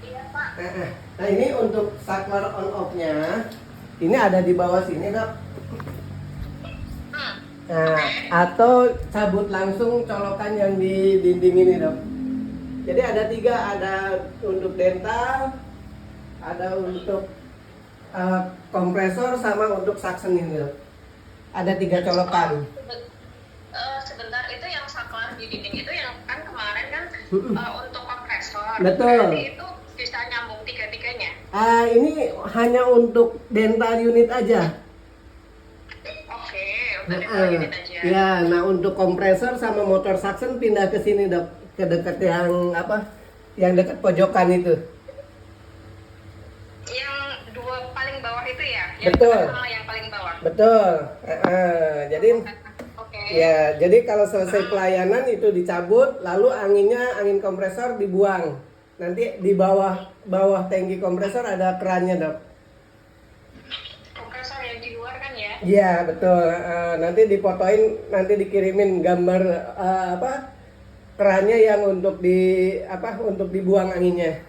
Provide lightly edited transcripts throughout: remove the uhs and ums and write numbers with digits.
Iya, Pak. Nah ini untuk saklar on off-nya, ini ada di bawah sini dok. Hmm, Nah, oke. atau cabut langsung colokan yang di dinding ini dok. Jadi ada tiga, ada untuk dental, ada untuk kompresor sama untuk suction ini dok. Ada tiga Oh, colokan. sebentar, itu yang saklar di dinding itu yang kan kemarin kan Mm-mm. untuk kompresor. Berarti Betul. itu bisa nyambung tiga-tiganya. Ini hanya untuk dental unit aja. Oke, untuk dental Heeh. unit aja. Ya, nah untuk kompresor sama motor suction pindah ke sini dok, ke dekat yang apa? Yang dekat pojokan itu. Yang dua paling bawah itu ya, yang Betul, tengah sama yang paling bawah. betul. Jadi Oke. ya, jadi kalau selesai pelayanan itu dicabut, lalu angin kompresor dibuang. Nanti di bawah bawah tangki kompresor ada kerannya dok. Kompresor yang di luar kan ya? Iya betul. Nanti difotoin, nanti dikirimin gambar apa kerannya yang untuk untuk dibuang anginnya.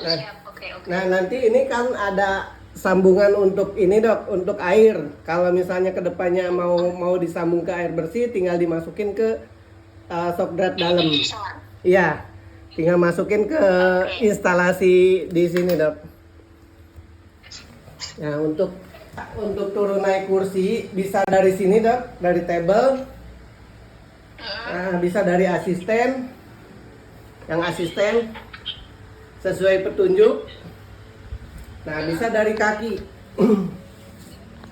Nah, Siap, oke, oke. nah nanti ini kan ada sambungan untuk ini dok, untuk air. Kalau misalnya kedepannya mau disambung ke air bersih, tinggal dimasukin ke shock dalam. Soal. Iya, tinggal masukin ke Oke. instalasi di sini dok. Nah untuk turun naik kursi bisa dari sini dok, dari table. Bisa dari asisten, yang asisten sesuai petunjuk. Nah bisa dari kaki.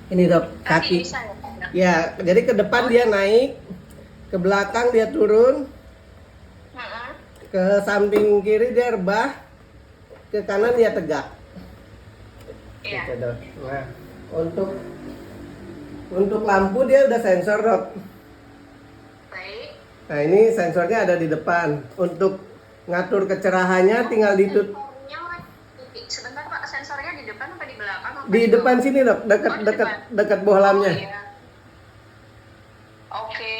Ini dok, Kaki kaki. bisa ya? Ya, jadi ke depan dia naik, ke belakang dia turun, Heeh. ke samping kiri dia rebah, ke kanan dia tegak. Iya. Gitu, dok. Nah, untuk lampu dia udah sensor dok. Baik. Nah ini sensornya ada di depan. Untuk ngatur kecerahannya tinggal ditutup Sensornya sebentar Pak, sensornya di depan apa di belakang apa di di depan bawah? sini dok, dekat Oh, di dekat depan. dekat Oh bohlamnya. iya. Oke.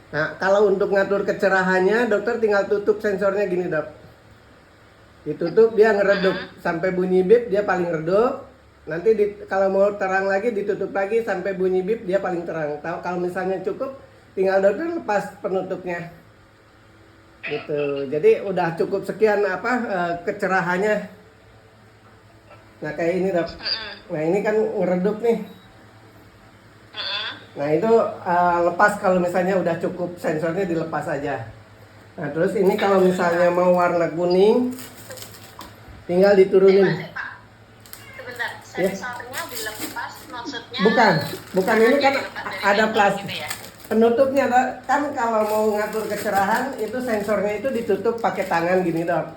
Nah kalau untuk ngatur kecerahannya dokter tinggal tutup sensornya gini dok. Ditutup dia ngeredup sampai bunyi bip dia paling redup. Nanti kalau mau terang lagi ditutup lagi sampai bunyi bip dia paling terang. Kalau misalnya cukup tinggal dokter lepas penutupnya. Gitu. Jadi udah cukup sekian kecerahannya. Nah kayak ini dok. Nah ini kan ngeredup nih. Nah itu lepas kalau misalnya udah cukup sensornya dilepas aja. Nah terus ini kalau misalnya mau warna kuning tinggal diturunin. Pak, sebentar. Ya. Sensornya dilepas maksudnya Bukan ini kan dilepas dari ada tangki plastik gitu ya? penutupnya dok. Kan kalau mau ngatur kecerahan itu sensornya itu ditutup pakai tangan gini dok.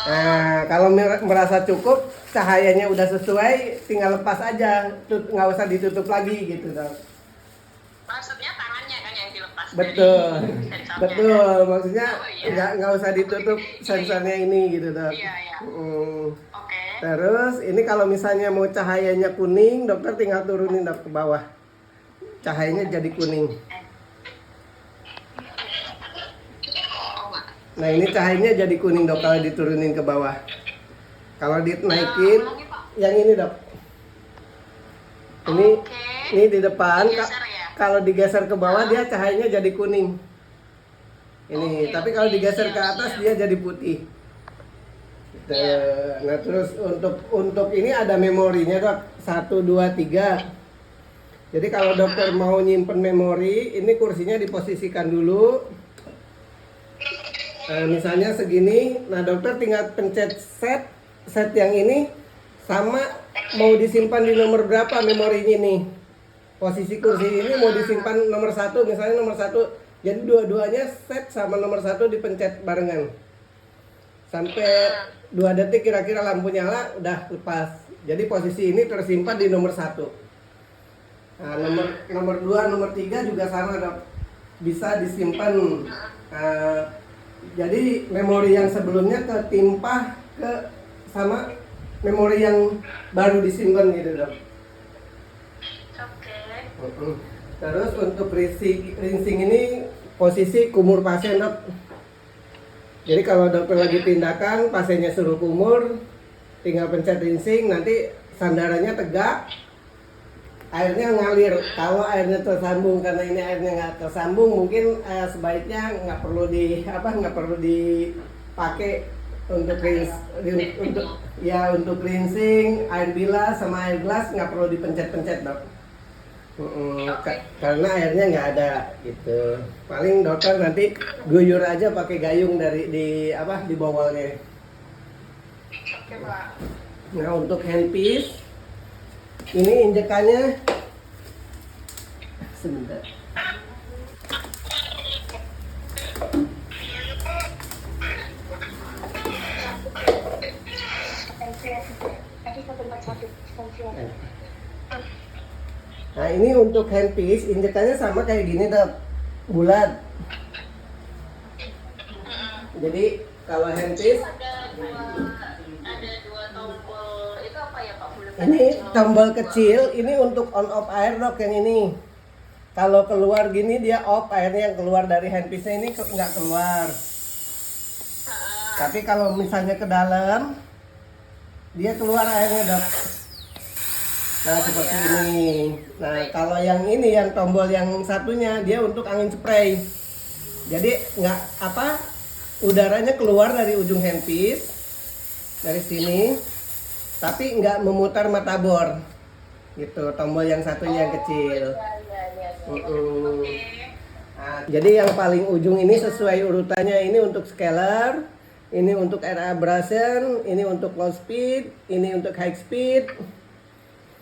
Nah kalau merasa cukup cahayanya udah sesuai tinggal lepas aja, nggak usah ditutup lagi gitu dok. Maksudnya tangannya kan yang dilepas Betul, dari sensornya betul. kan? Maksudnya Oh iya. nggak usah ditutup sensornya ini gitu dok. Iya, iya. Oke. Terus ini kalau misalnya mau cahayanya kuning, dokter tinggal turunin dok ke bawah. Cahayanya jadi kuning. Oh, Mak. Nah ini cahayanya jadi kuning dok kalau diturunin ke bawah. Kalau dinaikin, Ulangi, Pak. yang ini dok. Ini Oke. ini di depan. Digeser ya? Kalau digeser ke bawah dia cahayanya jadi kuning. Ini, Oke, tapi kalau oke. digeser ke Siap, atas siap. dia jadi putih. Gitu. Iya. Nah terus untuk ini ada memorinya dok, 1, 2, 3. Jadi kalau dokter mau nyimpen memori, ini kursinya diposisikan dulu. Nah, misalnya segini, nah dokter tinggal pencet set yang ini sama mau disimpan di nomor berapa memorinya nih. Posisi kursi ini mau disimpan nomor 1, misalnya nomor 1. Jadi dua-duanya set sama nomor 1 dipencet barengan. Sampai 2 detik kira-kira lampu nyala udah lepas. Jadi posisi ini tersimpan di nomor 1. Nah, nomor 2, nomor 3 juga sama dok. Bisa disimpan. Jadi memori yang sebelumnya ketimpa ke sama memori yang baru disimpan gitu dok. Oke. Terus untuk rinsing ini posisi kumur pasien dok. Jadi kalau dokter lagi tindakan, pasiennya suruh kumur, tinggal pencet rinsing, nanti sandarannya tegak, airnya ngalir. Kalau airnya tersambung, karena ini airnya nggak tersambung, mungkin sebaiknya nggak perlu dipakai untuk rinsing, air bilas sama air gelas nggak perlu dipencet-pencet dok. Karena airnya nggak ada gitu. Paling dokter nanti guyur aja pakai gayung di bawalnya. Oke, Pak. Nah untuk handpiece ini injekannya sebentar. Nah ini untuk handpiece injekannya sama kayak gini dok, bulat. Jadi kalau handpiece Ada dua tombol itu apa ya Pak? ini tombol kecil, ini untuk on off air dok yang ini. Kalau keluar gini dia off, airnya yang keluar dari handpiece-nya ini nggak keluar. Tapi kalau misalnya ke dalam, dia keluar airnya dok. Nah seperti ini. Nah kalau yang ini, yang tombol yang satunya, dia untuk angin spray. Jadi udaranya keluar dari ujung handpiece, dari sini, tapi nggak memutar mata bor. Gitu, tombol yang satunya yang kecil. Nah, jadi yang paling ujung ini sesuai urutannya, ini untuk scaler, ini untuk air abrasion, ini untuk low speed, ini untuk high speed.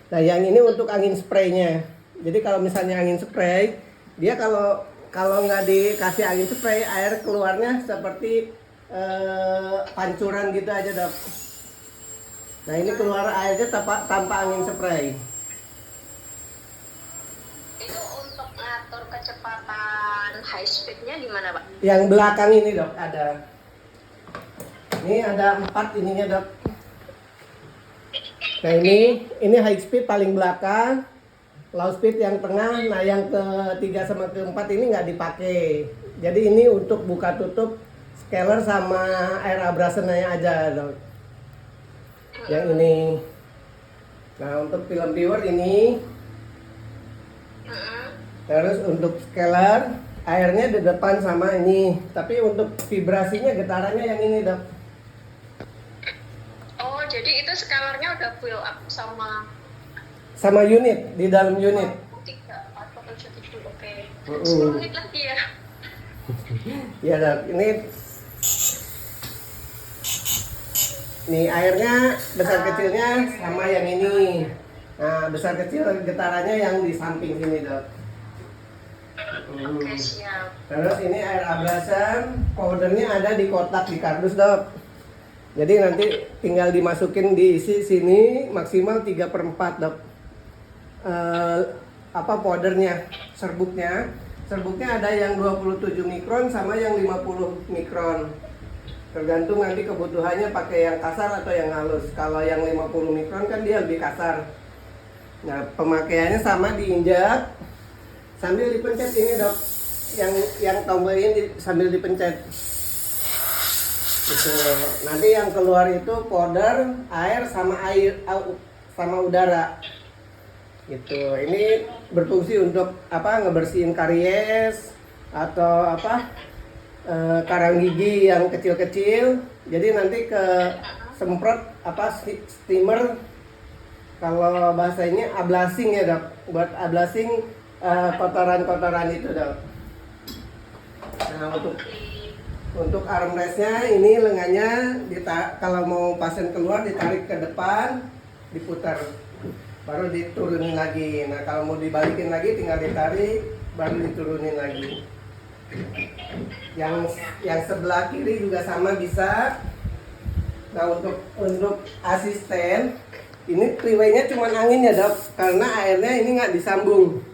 Nah yang ini untuk angin spraynya. Jadi kalau misalnya angin spray, dia kalau nggak dikasih angin spray, air keluarnya seperti pancuran gitu aja dok. Nah ini keluar airnya tanpa angin spray. Itu untuk ngatur kecepatan high speednya gimana Pak? Yang belakang ini dok ada. Ini ada 4 ininya dok. Nah ini high speed paling belakang, low speed yang tengah. Nah yang ketiga sama keempat ini nggak dipakai. Jadi ini untuk buka tutup scaler sama air abrasionnya aja dok. Yang ini. Nah untuk film viewer ini. Terus untuk scaler airnya di depan sama ini. Tapi untuk vibrasinya, getarannya yang ini dok. Oh jadi itu scalernya udah fill up Sama unit, di dalam unit. 3, 4, 7, oke. 10 Mm-mm. menit lagi ya. Ya dok, ini airnya besar kecilnya sama yang ini. Nah besar kecil getarannya yang di samping sini dok. Oke siap. Terus ini air abrasion, powdernya ada di kotak di kardus dok. Jadi nanti tinggal dimasukin, diisi sini maksimal 3/4 dok. Powdernya, serbuknya ada yang 27 mikron sama yang 50 mikron. Tergantung nanti kebutuhannya pakai yang kasar atau yang halus. Kalau yang 50 mikron kan dia lebih kasar. Nah pemakaiannya sama, diinjak sambil dipencet ini dok. Yang tombol ini sambil dipencet. Gitu. Nanti yang keluar itu powder, air sama udara. Gitu. Ini berfungsi untuk ngebersihin karies atau karang gigi yang kecil-kecil. Jadi nanti semprot steamer, kalau bahasanya ablashing ya dok, buat ablashing kotoran-kotoran itu dok. Nah untuk armrestnya ini lengannya kalau mau pasien keluar ditarik ke depan, diputar, baru diturunin lagi. Nah kalau mau dibalikin lagi tinggal ditarik, baru diturunin lagi. Yang sebelah kiri juga sama bisa. Nah untuk asisten ini three-way-nya cuma angin ya dok, karena airnya ini nggak disambung.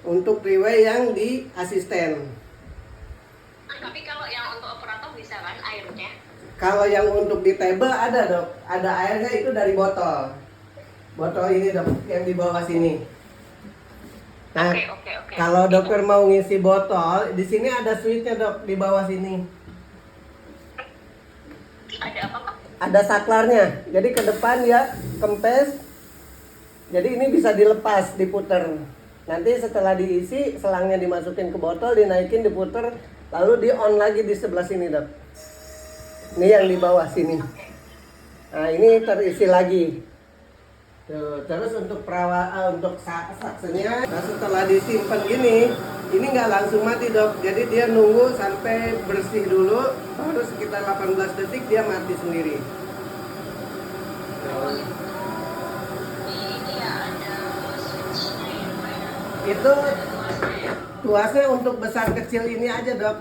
Untuk three-way yang di asisten. Tapi kalau yang untuk operator bisa kan airnya? Kalau yang untuk di table ada dok, ada airnya itu dari botol. Botol ini dok, yang di bawah sini. Nah, Oke. kalau dokter mau ngisi botol, di sini ada switchnya dok, di bawah sini. Ada apa Pak? Ada saklarnya. Jadi ke depan dia kempes. Jadi ini bisa dilepas, diputer. Nanti setelah diisi, selangnya dimasukin ke botol, dinaikin, diputer, lalu di on lagi di sebelah sini, Dok. Ini yang di bawah sini. Nah, ini terisi lagi. Tuh, terus untuk untuk saksennya, nah setelah disimpan gini, ini nggak langsung mati, Dok. Jadi dia nunggu sampai bersih dulu, baru sekitar 18 detik dia mati sendiri. Oh gitu. Ini ya ada switch-nya ya Pak ya. Itu Ada tuasnya ya. tuasnya untuk besar kecil ini aja, Dok.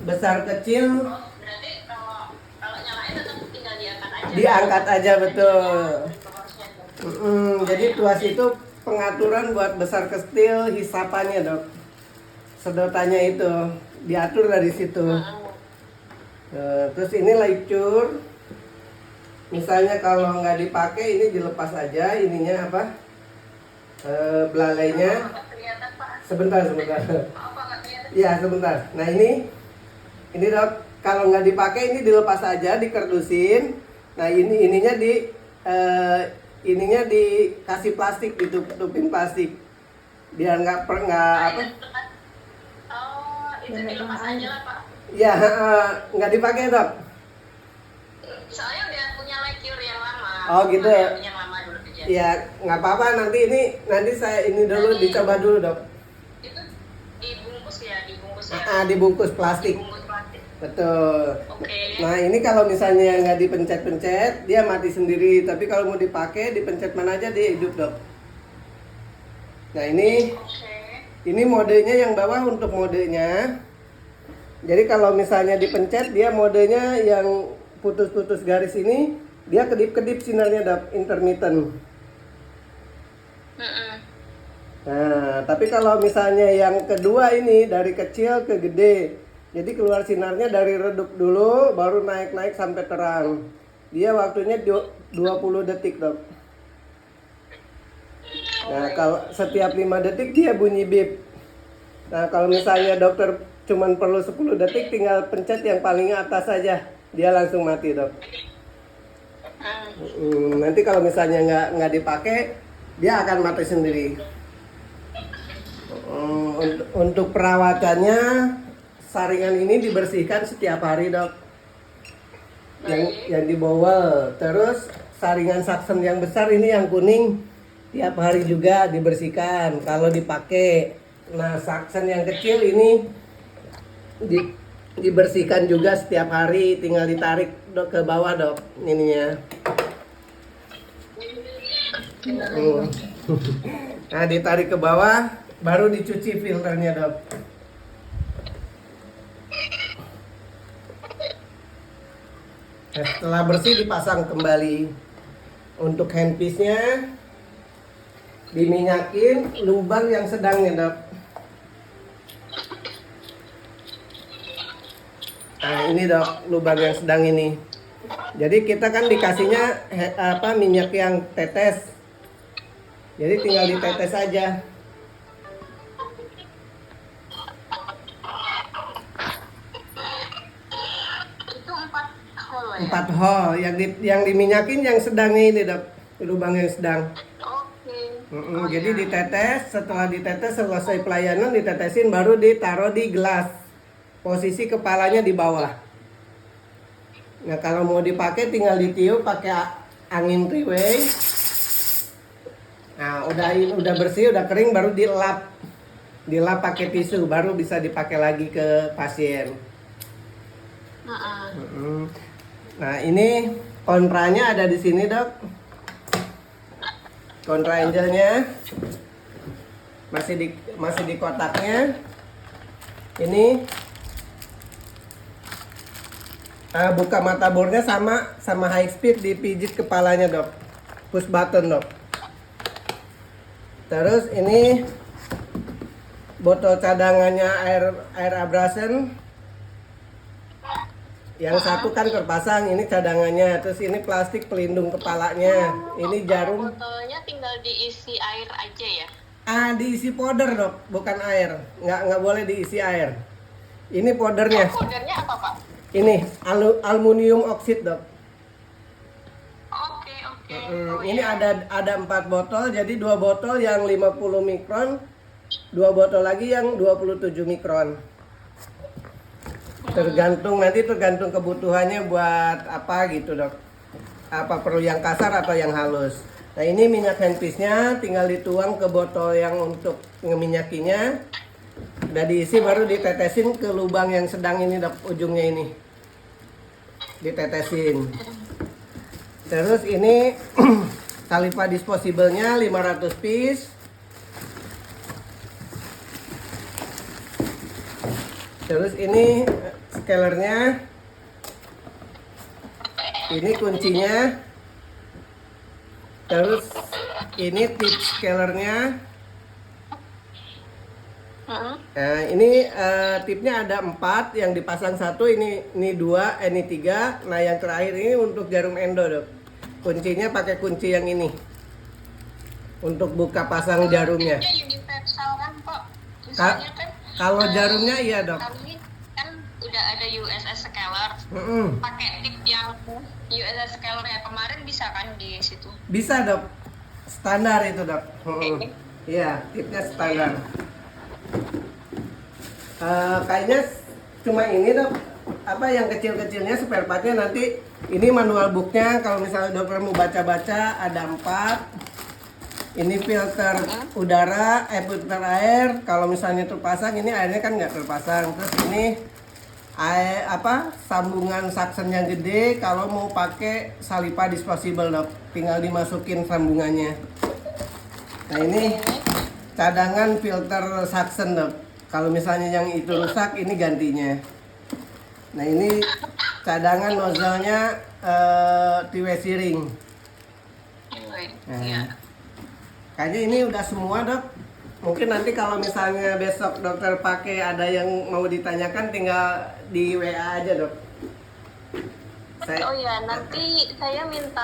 Besar kecil Oh, berarti kalau nyalain tetap tinggal diangkat aja. diangkat aja, betul. Harusnya tuh. Jadi tuas itu pengaturan buat besar kecil hisapannya, Dok. Sedotannya itu diatur dari situ. Terus ini lecur. Misalnya kalau nggak dipakai ini dilepas aja ininya apa? Belalainya. Nggak kelihatan Pak. Sebentar. Apa nggak kelihatan? Iya, sebentar. Nah, ini Dok, kalau nggak dipakai ini dilepas aja, dikerdusin. Nah, ininya dikasih plastik, ditutupin plastik. Biar nggak apa? Oh, itu dilepas aja lah Pak. Ya, nggak dipakai, Dok. Soalnya udah punya lecure yang lama. Oh, gitu. Yang lama dulu kejadian. Ya, nggak apa-apa. Nanti saya ini dulu dicoba dulu, Dok. Itu dibungkus ya. Dibungkus plastik. Dibungkus plastik. Betul. Oke. Nah, ini kalau misalnya nggak dipencet-pencet, dia mati sendiri. Tapi kalau mau dipakai, dipencet mana aja dia hidup, Dok. Nah, Oke. ini modenya yang bawah untuk modenya. Jadi kalau misalnya dipencet, dia modenya yang putus-putus garis ini, dia kedip-kedip sinarnya, Dok, intermittent. Nah, tapi kalau misalnya yang kedua ini dari kecil ke gede, jadi keluar sinarnya dari redup dulu, baru naik-naik sampai terang. Dia waktunya 20 detik, Dok. Nah, kalau setiap 5 detik dia bunyi bip. Nah, kalau misalnya dokter cuman perlu 10 detik, tinggal pencet yang paling atas saja, dia langsung mati, Dok. Nanti kalau misalnya nggak dipakai, dia akan mati sendiri. Untuk perawatannya, saringan ini dibersihkan setiap hari, Dok. Yang dibowel. Terus saringan saksen yang besar ini yang kuning, tiap hari juga dibersihkan kalau dipakai. Nah, saksen yang kecil ini dibersihkan juga setiap hari, tinggal ditarik, Dok, ke bawah, Dok, ininya. Nah, ditarik ke bawah, baru dicuci filternya, Dok. Nah, setelah bersih dipasang kembali. Untuk handpiece-nya diminyakin lubang yang sedangnya, Dok. Nah, ini, Dok, lubang yang sedang ini. Jadi kita kan dikasihnya minyak yang tetes. Jadi tinggal ditetes aja. Itu 4 hole ya? 4 hole. Yang diminyakin yang sedangnya ini, Dok. Lubang yang sedang. Oke. Jadi ditetes, setelah ditetes selesai pelayanan ditetesin, baru ditaruh di gelas. Posisi kepalanya di bawah. Nah, kalau mau dipakai tinggal ditiup pakai angin three-way. Nah, udah bersih, udah kering, baru dilap. Dilap pakai tisu, baru bisa dipakai lagi ke pasien. Nah, ini kontranya ada di sini, Dok. Kontra angelnya masih di kotaknya. Ini buka mata bornya sama high speed, dipijit kepalanya, Dok. Push button, Dok. Terus ini botol cadangannya air abrasion. Yang satu kan terpasang, ini cadangannya. Terus ini plastik pelindung kepalanya. Ini jarum. Botolnya tinggal diisi air aja ya? Diisi powder, Dok, bukan air. Nggak boleh diisi air. Ini powdernya. Powdernya apa, Pak? Ini aluminium oksid, Dok. Oke, oke. Ini ada 4 botol, jadi 2 botol yang 50 mikron, 2 botol lagi yang 27 mikron. Tergantung kebutuhannya buat apa gitu, Dok. Apa perlu yang kasar atau yang halus. Nah, ini minyak handpiece-nya tinggal dituang ke botol yang untuk ngeminyakinya. Udah diisi baru ditetesin ke lubang yang sedang ini, Dok, ujungnya ini. Ditetesin. Terus ini Saliva disposable-nya 500 piece. Terus ini scalernya. Ini kuncinya. Terus ini tip scalernya. Nah, ini tipnya ada 4, yang dipasang 1, ini 2, ini 3. Nah, yang terakhir ini untuk jarum endo, Dok. Kuncinya pakai kunci yang ini. Untuk buka pasang jarumnya. Ini universal kan, Pak? Misalnya kan Kalau jarumnya iya, Dok. kami kan udah ada USS scaler. Pakai tip yang USS scaler yang kemarin bisa kan di situ? Bisa, Dok. Standar itu, Dok. Iya, tipnya standar. Kayaknya cuma ini, Dok. Apa yang kecil-kecilnya spare partnya nanti ini manual booknya. Kalau misalnya dokter mau baca-baca ada 4. Ini filter udara, filter air. Kalau misalnya terpasang, ini airnya kan nggak terpasang. Terus ini air sambungan suction yang gede. Kalau mau pakai Saliva disposable, Dok, tinggal dimasukin sambungannya. Nah, ini cadangan filter suction, Dok. Kalau misalnya yang itu rusak, ini gantinya. Nah, ini cadangan nozzle-nya TWC ring. Nah, kayaknya ini udah semua, Dok. Mungkin nanti kalau misalnya besok dokter pakai ada yang mau ditanyakan, tinggal di WA aja, Dok. Oh ya, nanti saya minta